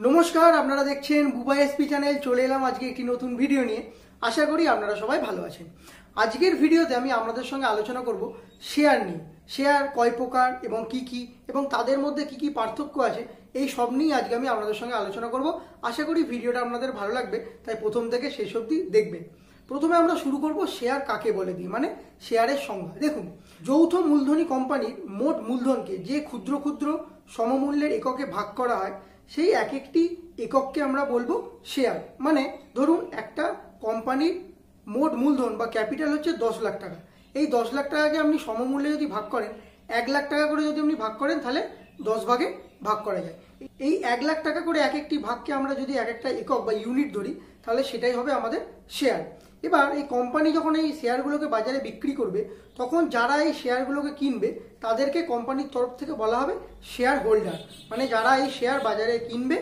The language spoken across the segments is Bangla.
নমস্কার, আপনারা দেখছেন বুবা এসপি চ্যানেল। চলে এলাম আজকে একটি নতুন ভিডিও নিয়ে। আশা করি আপনারা সবাই ভালো আছেন। আজকের ভিডিওতে আমি আপনাদের সঙ্গে আলোচনা করব শেয়ার নিয়ে। শেয়ার কয় প্রকার এবং কি এবং তাদের মধ্যে কি পার্থক্য আছে, এই সব নিয়ে আজকে আমি আপনাদের সঙ্গে আলোচনা করব। আশা করি ভিডিওটা আপনাদের ভালো লাগবে, তাই প্রথম থেকে শেষ অবধি দেখবেন। প্রথমে আমরা শুরু করব শেয়ার কাকে বলে দিই, মানে শেয়ারের সংজ্ঞা। দেখুন, যৌথ মূলধনী কোম্পানির মোট মূলধনকে যে ক্ষুদ্র ক্ষুদ্র সমমূল্যের এককে ভাগ করা হয়, সেই এক একটি একককে আমরা বলবো শেয়ার। মানে ধরুন, একটা কোম্পানির মোট মূলধন বা ক্যাপিটাল হচ্ছে 10 লাখ টাকা। এই 10 লাখ টাকাকে আপনি সমমূল্যে যদি ভাগ করেন, 1 লাখ টাকা করে যদি আপনি ভাগ করেন, তাহলে 10 ভাগে ভাগ করা যায়। এই 1 লাখ টাকা করে এক একটি ভাগকে আমরা যদি এক একটা একক বা ইউনিট ধরি, তাহলে সেটাই হবে আমাদের শেয়ার। এবার এই কোম্পানি যখন এই শেয়ারগুলোকে বাজারে বিক্রি করবে, তখন যারা এই শেয়ারগুলোকে কিনবে তাদেরকে কোম্পানির তরফ থেকে বলা হবে শেয়ার হোল্ডার। মানে যারা এই শেয়ার বাজারে কিনবে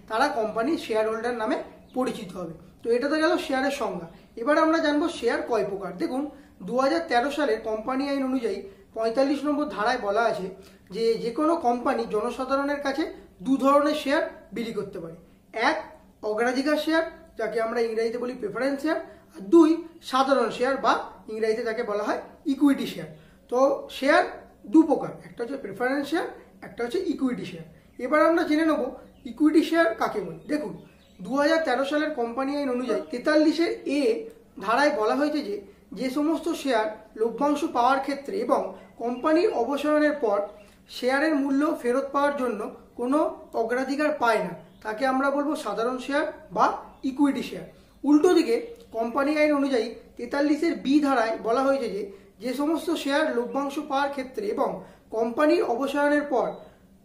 তারা কোম্পানির শেয়ার হোল্ডার নামে পরিচিত হবে। তো এটা তো গেল শেয়ারের সংজ্ঞা। এবার আমরা জানবো শেয়ার কয় প্রকার। দেখুন, 2013 সালের কোম্পানি আইন অনুযায়ী 45 নম্বর ধারায় বলা আছে যে কোনো কোম্পানি জনসাধারণের কাছে দু ধরনের শেয়ার বিলি করতে পারে। এক, অগ্রাধিকার শেয়ার, যাকে আমরা ইংরেজিতে বলি প্রেফারেন্স শেয়ার। আর দুই, সাধারণ শেয়ার বা ইংরেজিতে যাকে বলা হয় ইকুইটি শেয়ার। তো শেয়ার দু প্রকার, একটা হচ্ছে প্রেফারেন্স শেয়ার, একটা হচ্ছে ইকুইটি শেয়ার। এবার আমরা জেনে নেব ইকুইটি শেয়ার কাকে বলি। দেখুন, 2013 সালের কোম্পানি আইন অনুযায়ী 43-এ ধারায় বলা হয়েছে যে সমস্ত শেয়ার লভ্যাংশ পাওয়ার ক্ষেত্রে এবং কোম্পানির অবসরণের পর শেয়ারের মূল্য ফেরত পাওয়ার জন্য কোনো অগ্রাধিকার পায় না, তাকে আমরা বলবো সাধারণ শেয়ার বা ইকুইটি শেয়ার। উল্টো দিকে কোম্পানি আইন অনুযায়ী 43-এর বি ধারায় বলা হয়েছে যে সমস্ত শেয়ার লভ্যাংশ পাওয়ার ক্ষেত্রে এবং কোম্পানির অবসরণের পর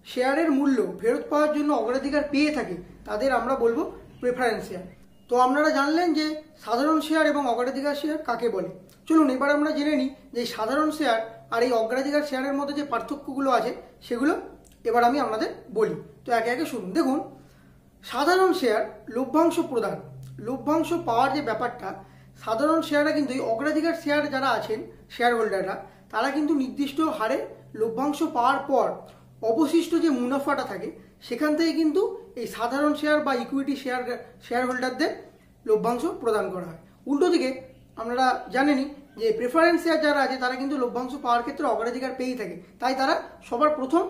শেয়ারের মূল্য ফেরত পাওয়ার জন্য অগ্রাধিকার পেয়ে থাকে, তাদের আমরা বলবো প্রেফারেন্স শেয়ার। তো আপনারা জানলেন যে সাধারণ শেয়ার এবং অগ্রাধিকার শেয়ার কাকে বলে। চলুন এবার আমরা জেনে নিই যে সাধারণ শেয়ার আর এই অগ্রাধিকার শেয়ারের মধ্যে যে পার্থক্যগুলো আছে সেগুলো এবার আমি আপনাদের বলি। তো একে একে শুনুন। দেখুন, সাধারণ শেয়ার লভ্যাংশ প্রদান, লভ্যাংশ পাওয়ার যে ব্যাপারটা, সাধারণ শেয়াররা কিন্তু এই অগ্রাধিকার শেয়ার যারা আছেন শেয়ার হোল্ডাররা, তারা কিন্তু নির্দিষ্ট হারে লভ্যাংশ পাওয়ার পর অবশিষ্ট যে মুনাফাটা থাকে সেখান থেকে কিন্তু এই সাধারণ শেয়ার বা ইকুইটি শেয়ার হোল্ডারদের লভ্যাংশ প্রদান করা হয়। উল্টো দিকে আপনারা জানেনই যে প্রেফারেন্স শেয়ার যারা আছে তারা কিন্তু লভ্যাংশ পাওয়ার ক্ষেত্রে অগ্রাধিকার পেয়েই থাকে, তাই তারা সবার প্রথম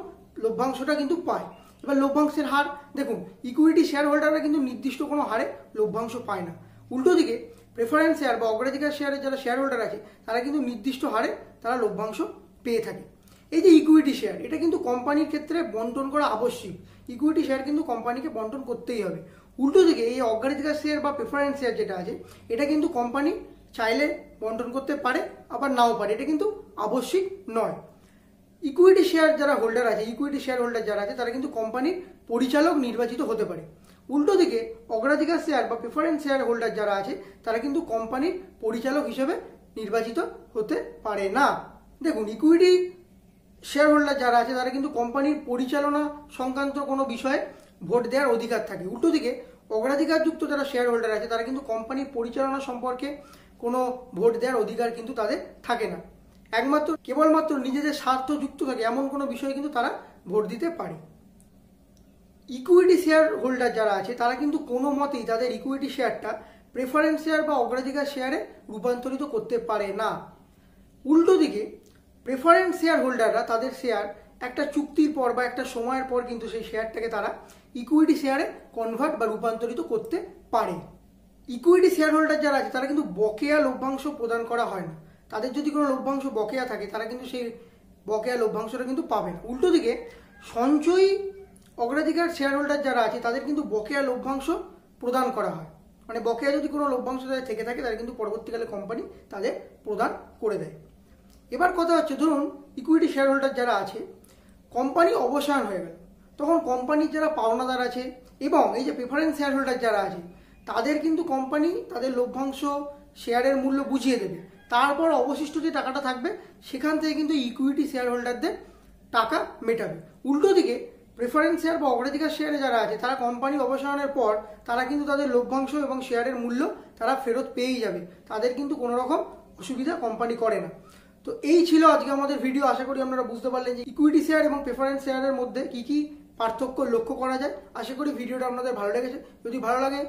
লভ্যাংশটা কিন্তু পায়। এবার লভ্যাংশের হার দেখুন, ইকুইটি শেয়ার হোল্ডাররা কিন্তু নির্দিষ্ট কোনো হারে লভ্যাংশ পায় না। উল্টো দিকে প্রেফারেন্স শেয়ার বা অগ্রাধিকার শেয়ারের যারা শেয়ার হোল্ডার আছে তারা কিন্তু নির্দিষ্ট হারে তারা লভ্যাংশ পেয়ে থাকে। এই যে ইকুইটি শেয়ার, এটা কিন্তু কোম্পানির ক্ষেত্রে বন্টন করা আবশ্যিক। ইকুইটি শেয়ার কিন্তু কোম্পানিকে বন্টন করতেই হবে। উল্টো দিকে এই অগ্রাধিকার শেয়ার বা প্রেফারেন্স শেয়ার যেটা আছে, এটা কিন্তু কোম্পানি চাইলে বন্টন করতে পারে, আবার নাও পারে, এটা কিন্তু আবশ্যিক নয়। ইকুইটি শেয়ার যারা হোল্ডার আছে, ইকুইটি শেয়ার হোল্ডার যারা আছে, তারা কিন্তু কোম্পানির পরিচালক নির্বাচিত হতে পারে। উল্টো দিকে অগ্রাধিকার শেয়ার বা প্রেফারেন্স শেয়ার হোল্ডার যারা আছে তারা কিন্তু কোম্পানির পরিচালক হিসেবে নির্বাচিত হতে পারে না। দেখুন, ইকুইটি শেয়ার হোল্ডার যারা আছে তারা কিন্তু কোম্পানির পরিচালনা সংক্রান্ত কোনো বিষয়ে ভোট দেওয়ার অধিকার থাকে। উল্টো দিকে অগ্রাধিকারযুক্ত যারা শেয়ার হোল্ডার আছে তারা কিন্তু কোম্পানির পরিচালনা সম্পর্কে কোনো ভোট দেওয়ার অধিকার কিন্তু তাদের থাকে না। একমাত্র কেবলমাত্র নিজেদের স্বার্থ যুক্ত থাকে এমন কোনো বিষয়ে কিন্তু তারা ভোট দিতে পারে। ইকুইটি শেয়ার হোল্ডার যারা আছে তারা কিন্তু কোনো মতেই তাদের ইকুইটি শেয়ারটা প্রেফারেন্স শেয়ার বা অগ্রাধিকার শেয়ারে রূপান্তরিত করতে পারে না। উল্টো দিকে প্রেফারেন্স শেয়ার হোল্ডাররা তাদের শেয়ার একটা চুক্তির পর বা একটা সময়ের পর কিন্তু সেই শেয়ারটাকে তারা ইকুইটি শেয়ারে কনভার্ট বা রূপান্তরিত করতে পারে। ইকুইটি শেয়ার হোল্ডার যারা আছে তারা কিন্তু বকেয়া লভ্যাংশ প্রদান করা হয় না। তাদের যদি কোনো লভ্যাংশ বকেয়া থাকে তারা কিন্তু সেই বকেয়া লভ্যাংশটা কিন্তু পাবে না। উল্টো দিকে সঞ্চয়ী অগ্রাধিকার শেয়ার হোল্ডার যারা আছে তাদের কিন্তু বকেয়া লভ্যাংশ প্রদান করা হয়। মানে বকেয়া যদি কোনো লভ্যাংশ তাদের থেকে থাকে তারা কিন্তু পরবর্তীকালে কোম্পানি তাদের প্রদান করে দেয়। এবার কথা হচ্ছে, ধরুন ইকুইটি শেয়ার হোল্ডার যারা আছে, কোম্পানি অবসান হয়ে গেল, তখন কোম্পানির যারা পাওনাদার আছে এবং এই যে প্রেফারেন্স শেয়ার হোল্ডার যারা আছে তাদের কিন্তু কোম্পানি তাদের লভ্যাংশ শেয়ারের মূল্য বুঝিয়ে দেবে। তারপর অবশিষ্ট যে টাকাটা থাকবে সেখান থেকে কিন্তু ইকুইটি শেয়ার হোল্ডারদের টাকা মেটাবে। উল্টো দিকে প্রেফারেন্স শেয়ার বা অগ্রাধিকার শেয়ারে যারা আছে তারা কোম্পানি অবসানের পর তারা কিন্তু তাদের লভ্যাংশ এবং শেয়ারের মূল্য তারা ফেরত পেয়েই যাবে, তাদের কিন্তু কোনো রকম অসুবিধা কোম্পানি করে না। তো এই ছিল আজকে আমাদের ভিডিও। আশা করি আপনারা বুঝতে পারলেন যে ইকুইটি শেয়ার এবং প্রেফারেন্স শেয়ারের মধ্যে কি পার্থক্য লক্ষ্য করা যায়। আশা করি ভিডিওটা আপনাদের ভালো লেগেছে। যদি ভালো লাগে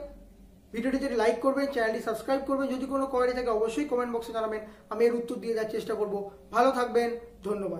ভিডিওটিতে লাইক করবেন, চ্যানেলটি সাবস্ক্রাইব করবেন। যদি কোনো কোয়ারি থাকে অবশ্যই কমেন্ট বক্সে জানাবেন, আমি এর উত্তর দিয়ে দেওয়ার চেষ্টা করব। ভালো থাকবেন, ধন্যবাদ।